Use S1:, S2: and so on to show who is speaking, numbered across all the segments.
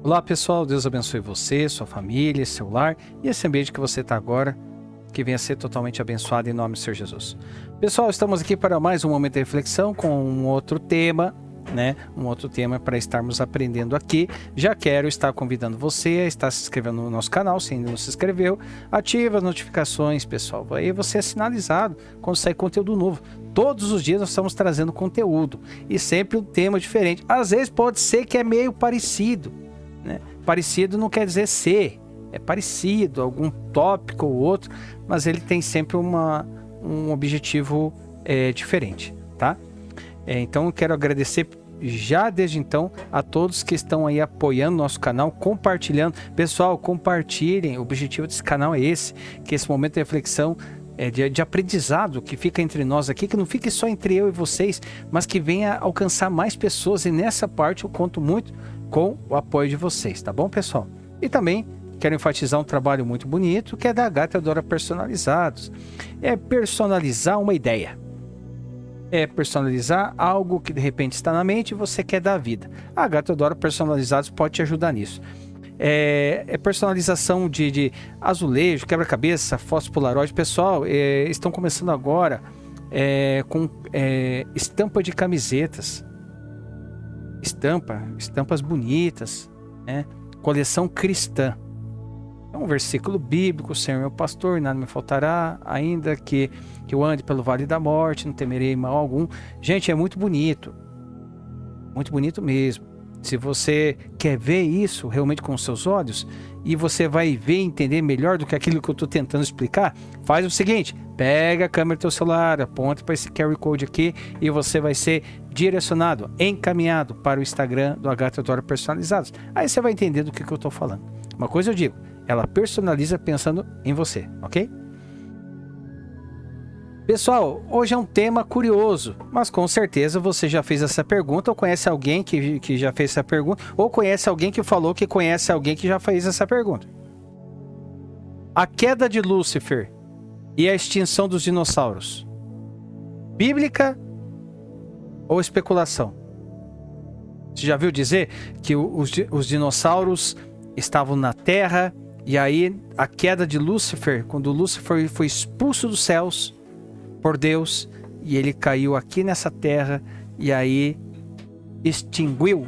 S1: Olá pessoal, Deus abençoe você, sua família, seu lar e esse ambiente que você está agora, que venha a ser totalmente abençoado em nome do Senhor Jesus. Pessoal, estamos aqui para mais um momento de reflexão com um outro tema, Um outro tema para estarmos aprendendo aqui. Já quero estar convidando você a estar se inscrevendo no nosso canal, se ainda não se inscreveu. Ativa as notificações, pessoal. Aí você é sinalizado quando sair conteúdo novo. Todos os dias nós estamos trazendo conteúdo e sempre um tema diferente. Às vezes pode ser que é meio parecido. Parecido não quer dizer ser, é parecido, algum tópico ou outro, mas ele tem sempre um objetivo diferente, tá? Então eu quero agradecer já desde então a todos que estão aí apoiando nosso canal, compartilhando. Pessoal, compartilhem, o objetivo desse canal é esse, que esse momento de reflexão de aprendizado que fica entre nós aqui, que não fique só entre eu e vocês, mas que venha alcançar mais pessoas, e nessa parte eu conto muito com o apoio de vocês, tá bom, pessoal? E também quero enfatizar um trabalho muito bonito que é da Agatha Teodora Personalizados. É personalizar uma ideia. É personalizar algo que de repente está na mente e você quer dar vida. A Agatha Teodora Personalizados pode te ajudar nisso. É personalização de azulejo, quebra-cabeça, fósforo polaroid. Pessoal, estão começando agora com estampa de camisetas. Estampas bonitas, coleção cristã. É um versículo bíblico: Senhor meu pastor, nada me faltará, ainda que eu ande pelo vale da morte, não temerei mal algum. Gente, é muito bonito mesmo. Se você quer ver isso realmente com os seus olhos, e você vai ver e entender melhor do que aquilo que eu estou tentando explicar, faz o seguinte: pega a câmera do teu celular, aponta para esse QR Code aqui e você vai ser direcionado, encaminhado para o Instagram do Agatha Teodora Personalizados. Aí você vai entender do que eu estou falando. Uma coisa eu digo, ela personaliza pensando em você, ok? Pessoal, hoje é um tema curioso, mas com certeza você já fez essa pergunta, ou conhece alguém que já fez essa pergunta, ou conhece alguém que falou que conhece alguém que já fez essa pergunta. A queda de Lúcifer e a extinção dos dinossauros, bíblica ou especulação? Você já viu dizer que os dinossauros estavam na Terra, e aí a queda de Lúcifer, quando Lúcifer foi expulso dos céus por Deus, e ele caiu aqui nessa terra, e aí extinguiu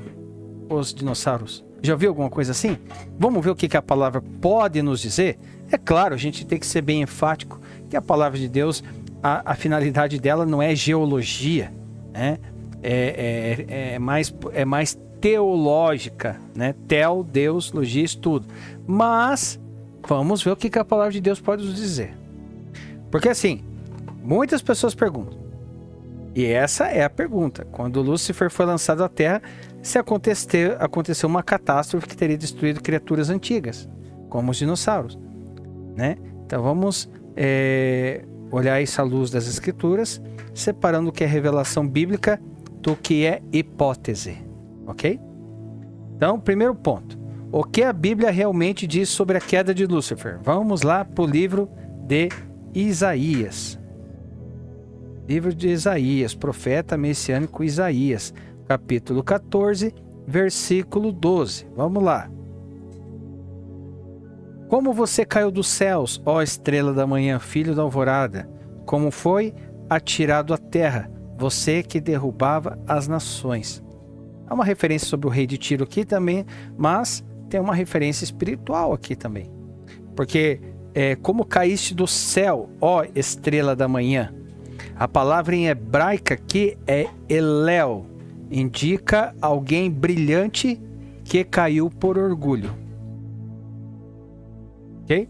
S1: os dinossauros. Já viu alguma coisa assim? Vamos ver o que a palavra pode nos dizer? É claro, a gente tem que ser bem enfático, que a palavra de Deus, a finalidade dela não é geologia, é mais teológica, Tel, Deus, logia, estudo. Mas vamos ver o que a palavra de Deus pode nos dizer. Porque assim, muitas pessoas perguntam, e essa é a pergunta: quando Lúcifer foi lançado à Terra, se aconteceu uma catástrofe que teria destruído criaturas antigas, como os dinossauros, Então vamos olhar isso à luz das Escrituras, separando o que é revelação bíblica do que é hipótese, ok? Então, primeiro ponto: o que a Bíblia realmente diz sobre a queda de Lúcifer? Vamos lá para o livro de Isaías. Livro de Isaías, profeta messiânico Isaías, capítulo 14, versículo 12. Vamos lá. Como você caiu dos céus, ó estrela da manhã, filho da alvorada, como foi atirado à terra, você que derrubava as nações. Há uma referência sobre o rei de Tiro aqui também, mas tem uma referência espiritual aqui também. Porque como caíste do céu, ó estrela da manhã. A palavra em hebraica aqui é Elel, indica alguém brilhante que caiu por orgulho. Ok?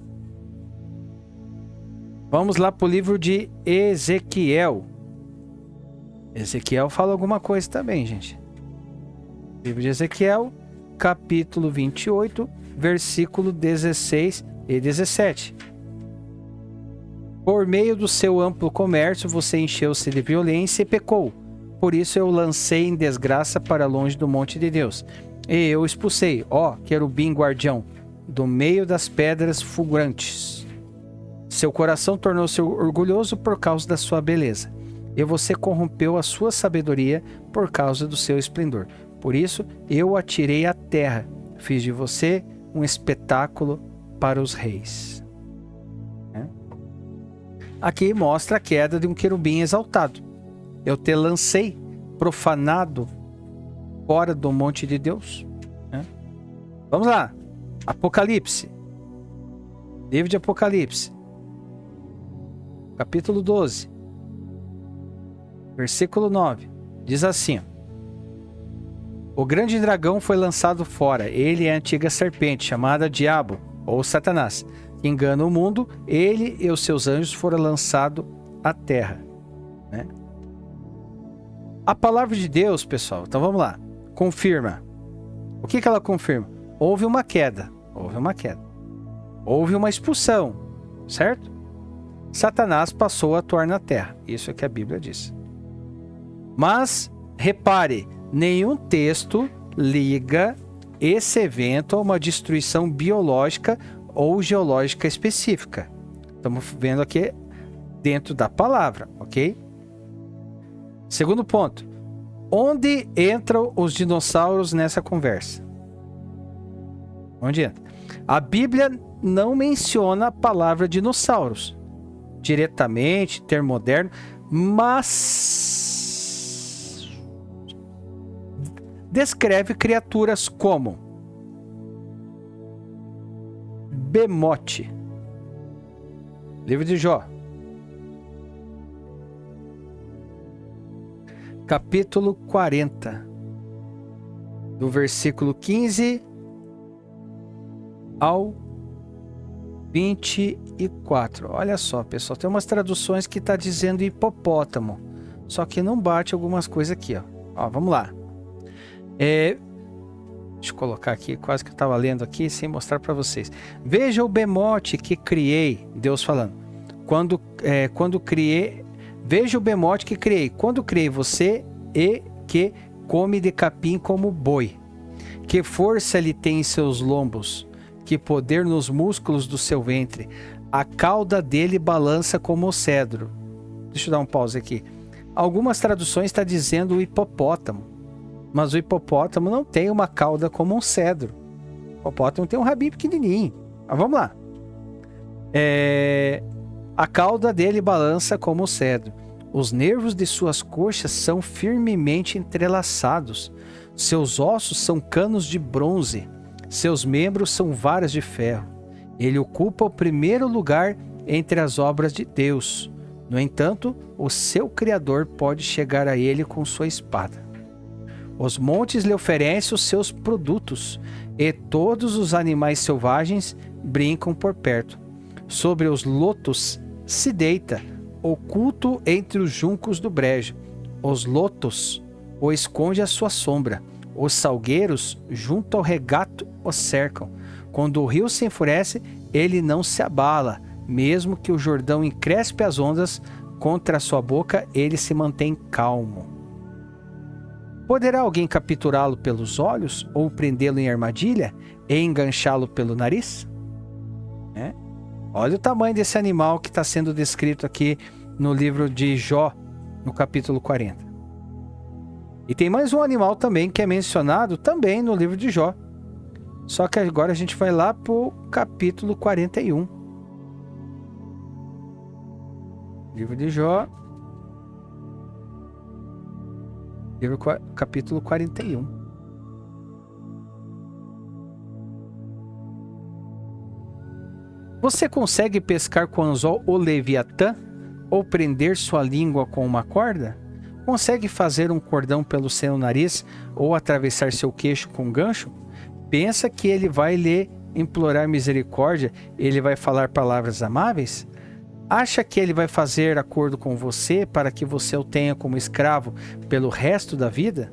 S1: Vamos lá para o livro de Ezequiel. Ezequiel fala alguma coisa também, gente. Livro de Ezequiel, capítulo 28, versículo 16 e 17. Por meio do seu amplo comércio, você encheu-se de violência e pecou. Por isso eu lancei em desgraça para longe do monte de Deus. E eu expulsei, ó querubim guardião, do meio das pedras fulgurantes. Seu coração tornou-se orgulhoso por causa da sua beleza. E você corrompeu a sua sabedoria por causa do seu esplendor. Por isso eu a tirei à terra, fiz de você um espetáculo para os reis. Aqui mostra a queda de um querubim exaltado. Eu te lancei profanado fora do monte de Deus. Vamos lá. Apocalipse. Livro de Apocalipse. Capítulo 12. Versículo 9. Diz assim: o grande dragão foi lançado fora. Ele é a antiga serpente, chamada Diabo, ou Satanás, que engana o mundo. Ele e os seus anjos foram lançados à terra. A palavra de Deus, pessoal, então vamos lá, confirma. O que ela confirma? Houve uma queda. Houve uma expulsão, certo? Satanás passou a atuar na terra. Isso é que a Bíblia diz. Mas, repare, nenhum texto liga esse evento a uma destruição biológica ou geológica específica. Estamos vendo aqui dentro da palavra, ok? Segundo ponto. Onde entram os dinossauros nessa conversa? Onde entra? A Bíblia não menciona a palavra dinossauros diretamente, termo moderno, mas descreve criaturas como Bemote. Livro de Jó. Capítulo 40. Do versículo 15 ao 24. Olha só, pessoal. Tem umas traduções que está dizendo hipopótamo. Só que não bate algumas coisas aqui, ó. Ó, vamos lá. Deixa eu colocar aqui, quase que eu estava lendo aqui sem mostrar para vocês. Veja o bemote que criei, Deus falando. Quando criei, veja o bemote que criei. Quando criei você e que come de capim como boi. Que força ele tem em seus lombos. Que poder nos músculos do seu ventre. A cauda dele balança como o cedro. Deixa eu dar um pause aqui. Algumas traduções estão dizendo o hipopótamo. Mas o hipopótamo não tem uma cauda como um cedro. O hipopótamo tem um rabinho pequenininho. Mas vamos lá. A cauda dele balança como o cedro. Os nervos de suas coxas são firmemente entrelaçados. Seus ossos são canos de bronze. Seus membros são varas de ferro. Ele ocupa o primeiro lugar entre as obras de Deus. No entanto, o seu Criador pode chegar a ele com sua espada. Os montes lhe oferecem os seus produtos, e todos os animais selvagens brincam por perto. Sobre os lotos se deita, oculto entre os juncos do brejo. Os lotos o esconde à sua sombra. Os salgueiros, junto ao regato, o cercam. Quando o rio se enfurece, ele não se abala. Mesmo que o Jordão encrespe as ondas contra a sua boca, ele se mantém calmo. Poderá alguém capturá-lo pelos olhos ou prendê-lo em armadilha e enganchá-lo pelo nariz? Olha o tamanho desse animal que está sendo descrito aqui no livro de Jó, no capítulo 40. E tem mais um animal também que é mencionado também no livro de Jó. Só que agora a gente vai lá para o capítulo 41. Livro de Jó. Capítulo 41. Você consegue pescar com anzol o Leviatã? Ou prender sua língua com uma corda? Consegue fazer um cordão pelo seu nariz? Ou atravessar seu queixo com um gancho? Pensa que ele vai lhe implorar misericórdia? Ele vai falar palavras amáveis? Acha que ele vai fazer acordo com você para que você o tenha como escravo pelo resto da vida?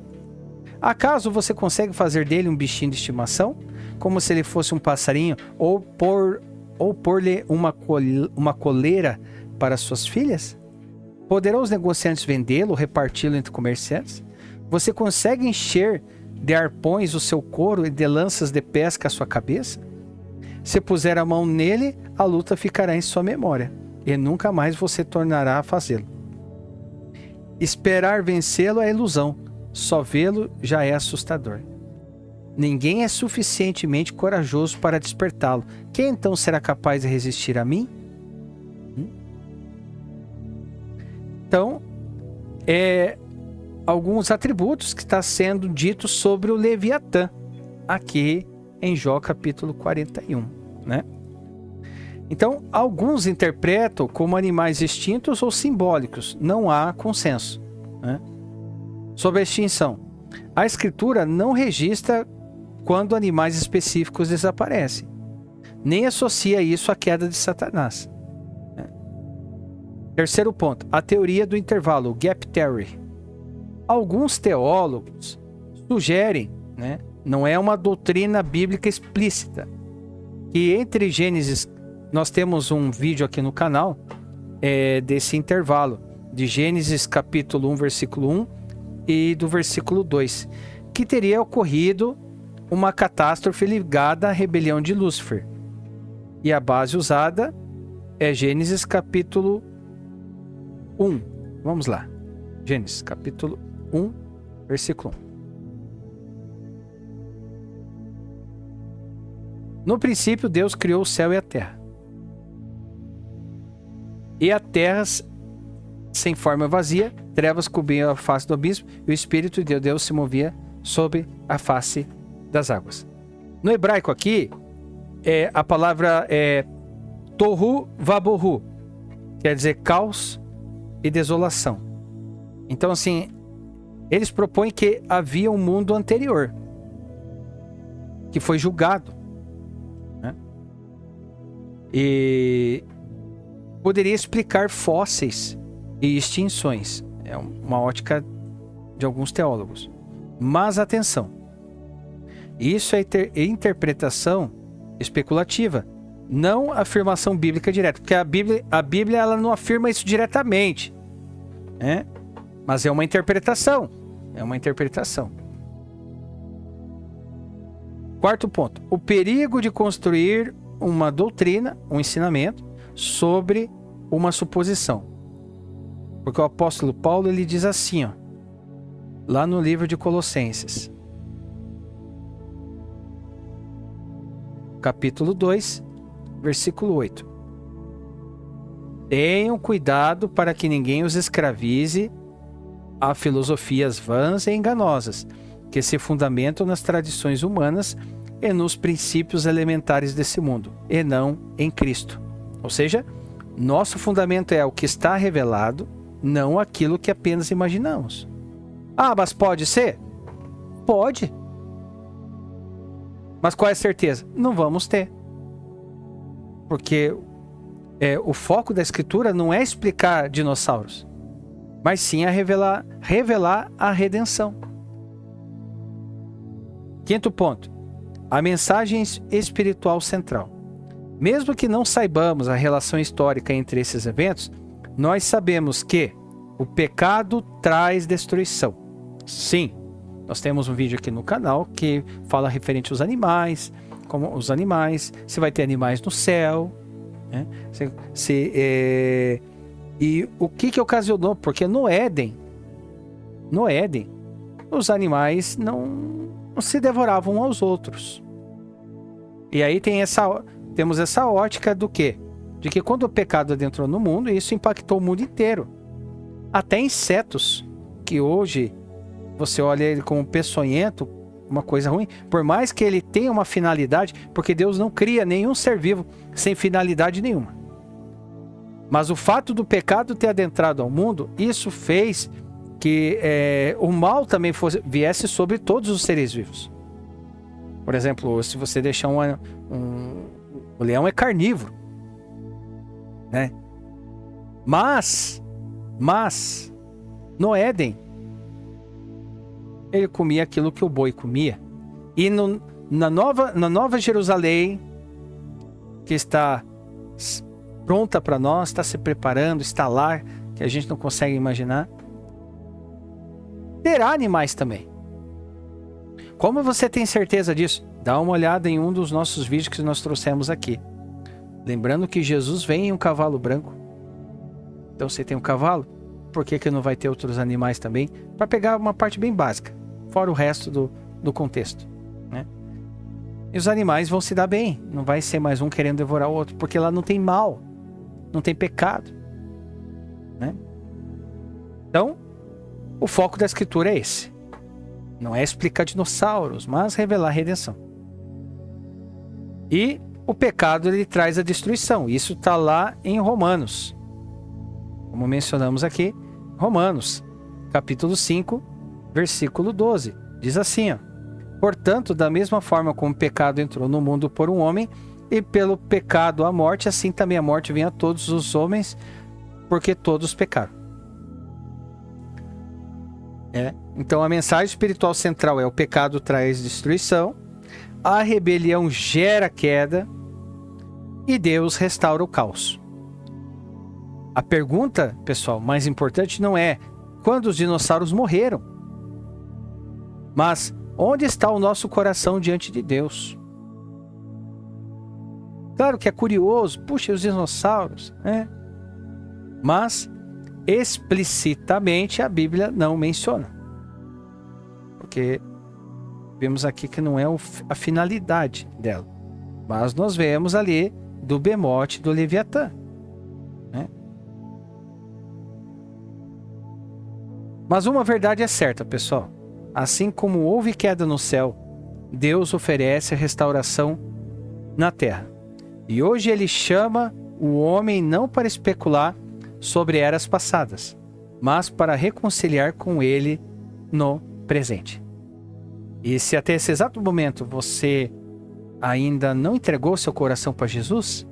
S1: Acaso você consegue fazer dele um bichinho de estimação? Como se ele fosse um passarinho? Ou pôr-lhe uma coleira para suas filhas? Poderão os negociantes vendê-lo ou reparti-lo entre comerciantes? Você consegue encher de arpões o seu couro e de lanças de pesca a sua cabeça? Se puser a mão nele, a luta ficará em sua memória. E nunca mais você tornará a fazê-lo. Esperar vencê-lo é ilusão. Só vê-lo já é assustador. Ninguém é suficientemente corajoso para despertá-lo. Quem então será capaz de resistir a mim? Então, alguns atributos que está sendo ditos sobre o Leviatã, aqui em Jó capítulo 41, né? Então, alguns interpretam como animais extintos ou simbólicos. Não há consenso, né, sobre a extinção. A Escritura não registra quando animais específicos desaparecem, nem associa isso à queda de Satanás. Terceiro ponto, a teoria do intervalo, Gap Theory. Alguns teólogos sugerem, né, não é uma doutrina bíblica explícita, que entre Gênesis, nós temos um vídeo aqui no canal desse intervalo, de Gênesis capítulo 1, versículo 1 e do versículo 2, que teria ocorrido uma catástrofe ligada à rebelião de Lúcifer. E a base usada é Gênesis capítulo 1. Vamos lá. Gênesis capítulo 1, versículo 1. No princípio, Deus criou o céu e a terra. E a terra sem forma vazia, trevas cobriam a face do abismo, e o Espírito de Deus se movia sobre a face das águas. No hebraico aqui, a palavra é tohu vabohu, quer dizer caos e desolação. Então, assim, eles propõem que havia um mundo anterior, que foi julgado, né? E poderia explicar fósseis e extinções. É uma ótica de alguns teólogos. Mas atenção, isso é interpretação especulativa, não afirmação bíblica direta, porque a Bíblia ela não afirma isso diretamente, né? Mas é uma interpretação. É uma interpretação. Quarto ponto, o perigo de construir uma doutrina, um ensinamento sobre uma suposição. Porque o apóstolo Paulo ele diz assim, ó, lá no livro de Colossenses, capítulo 2, versículo 8. Tenham cuidado para que ninguém os escravize a filosofias vãs e enganosas, que se fundamentam nas tradições humanas e nos princípios elementares desse mundo, e não em Cristo. Ou seja, nosso fundamento é o que está revelado, não aquilo que apenas imaginamos. Ah, mas pode ser? Pode. Mas qual é a certeza? Não vamos ter. Porque o foco da Escritura não é explicar dinossauros, mas sim a revelar a redenção. Quinto ponto, a mensagem espiritual central. Mesmo que não saibamos a relação histórica entre esses eventos, nós sabemos que o pecado traz destruição. Sim, nós temos um vídeo aqui no canal que fala referente aos animais, como os animais, se vai ter animais no céu, né? E o que ocasionou? Porque no Éden, os animais não se devoravam uns aos outros. E aí temos essa ótica do quê? De que quando o pecado adentrou no mundo, isso impactou o mundo inteiro. Até insetos, que hoje você olha ele como peçonhento, uma coisa ruim, por mais que ele tenha uma finalidade, porque Deus não cria nenhum ser vivo sem finalidade nenhuma. Mas o fato do pecado ter adentrado ao mundo, isso fez que o mal também viesse sobre todos os seres vivos. Por exemplo, se você deixar o leão é carnívoro, né? Mas no Éden ele comia aquilo que o boi comia. E na Nova Jerusalém, que está pronta para nós, está se preparando, está lá, que a gente não consegue imaginar, terá animais também. Como você tem certeza disso? Dá uma olhada em um dos nossos vídeos que nós trouxemos aqui. Lembrando que Jesus vem em um cavalo branco. Então você tem um cavalo, por que não vai ter outros animais também? Para pegar uma parte bem básica, fora o resto do contexto. né? E os animais vão se dar bem. Não vai ser mais um querendo devorar o outro, porque lá não tem mal, não tem pecado, né? Então, o foco da escritura é esse. Não é explicar dinossauros, mas revelar a redenção. E o pecado, ele traz a destruição. Isso está lá em Romanos. Como mencionamos aqui, Romanos, capítulo 5, versículo 12. Diz assim, ó: portanto, da mesma forma como o pecado entrou no mundo por um homem, e pelo pecado a morte, assim também a morte vem a todos os homens, porque todos pecaram. Então a mensagem espiritual central é: o pecado traz destruição, a rebelião gera queda e Deus restaura o caos. A pergunta, pessoal, mais importante não é quando os dinossauros morreram, mas onde está o nosso coração diante de Deus? Claro que é curioso, puxa, os dinossauros, né? Mas explicitamente a Bíblia não menciona, porque vemos aqui que não é a finalidade dela, mas nós vemos ali do Bemote, do Leviatã, né? Mas uma verdade é certa, pessoal: assim como houve queda no céu, Deus oferece a restauração na terra. E hoje ele chama o homem não para especular sobre eras passadas, mas para reconciliar com ele no presente. E se até esse exato momento você ainda não entregou seu coração para Jesus,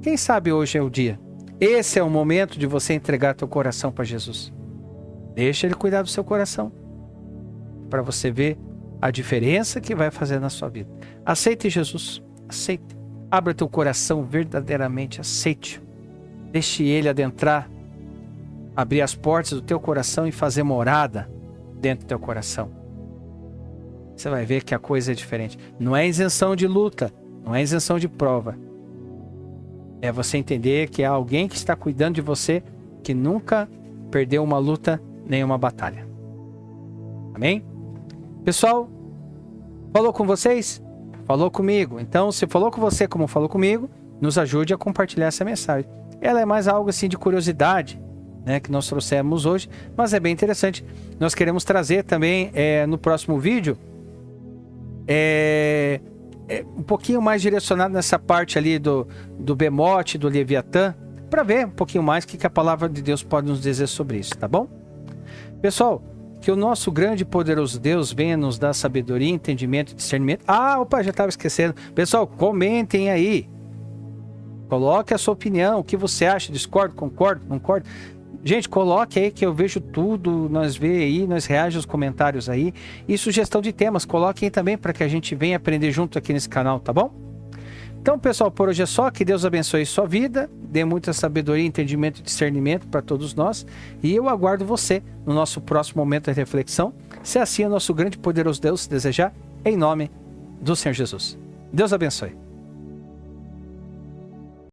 S1: quem sabe hoje é o dia. Esse é o momento de você entregar teu coração para Jesus. Deixa ele cuidar do seu coração, para você ver a diferença que vai fazer na sua vida. Aceite Jesus, aceite. Abra teu coração verdadeiramente, aceite-o. Deixe ele adentrar, abrir as portas do teu coração e fazer morada dentro do teu coração. Você vai ver que a coisa é diferente. Não é isenção de luta, não é isenção de prova. É você entender que há alguém que está cuidando de você, que nunca perdeu uma luta nem uma batalha. Amém? Pessoal, falou com vocês? Falou comigo. Então, se falou com você como falou comigo, nos ajude a compartilhar essa mensagem. Ela é mais algo assim de curiosidade, né, que nós trouxemos hoje, mas é bem interessante. Nós queremos trazer também no próximo vídeo um pouquinho mais direcionado nessa parte ali do Bemote, do Leviatã, para ver um pouquinho mais o que a palavra de Deus pode nos dizer sobre isso, tá bom? Pessoal, que o nosso grande e poderoso Deus venha nos dar sabedoria, entendimento e discernimento. Já estava esquecendo. Pessoal, comentem aí. Coloque a sua opinião, o que você acha, discorda, concorda, não concorda. Gente, coloque aí que eu vejo tudo, nós vê aí, nós reagimos aos comentários aí. E sugestão de temas, coloquem aí também para que a gente venha aprender junto aqui nesse canal, tá bom? Então, pessoal, por hoje é só. Que Deus abençoe sua vida, dê muita sabedoria, entendimento e discernimento para todos nós. E eu aguardo você no nosso próximo momento de reflexão, se assim o nosso grande e poderoso Deus desejar, em nome do Senhor Jesus. Deus abençoe.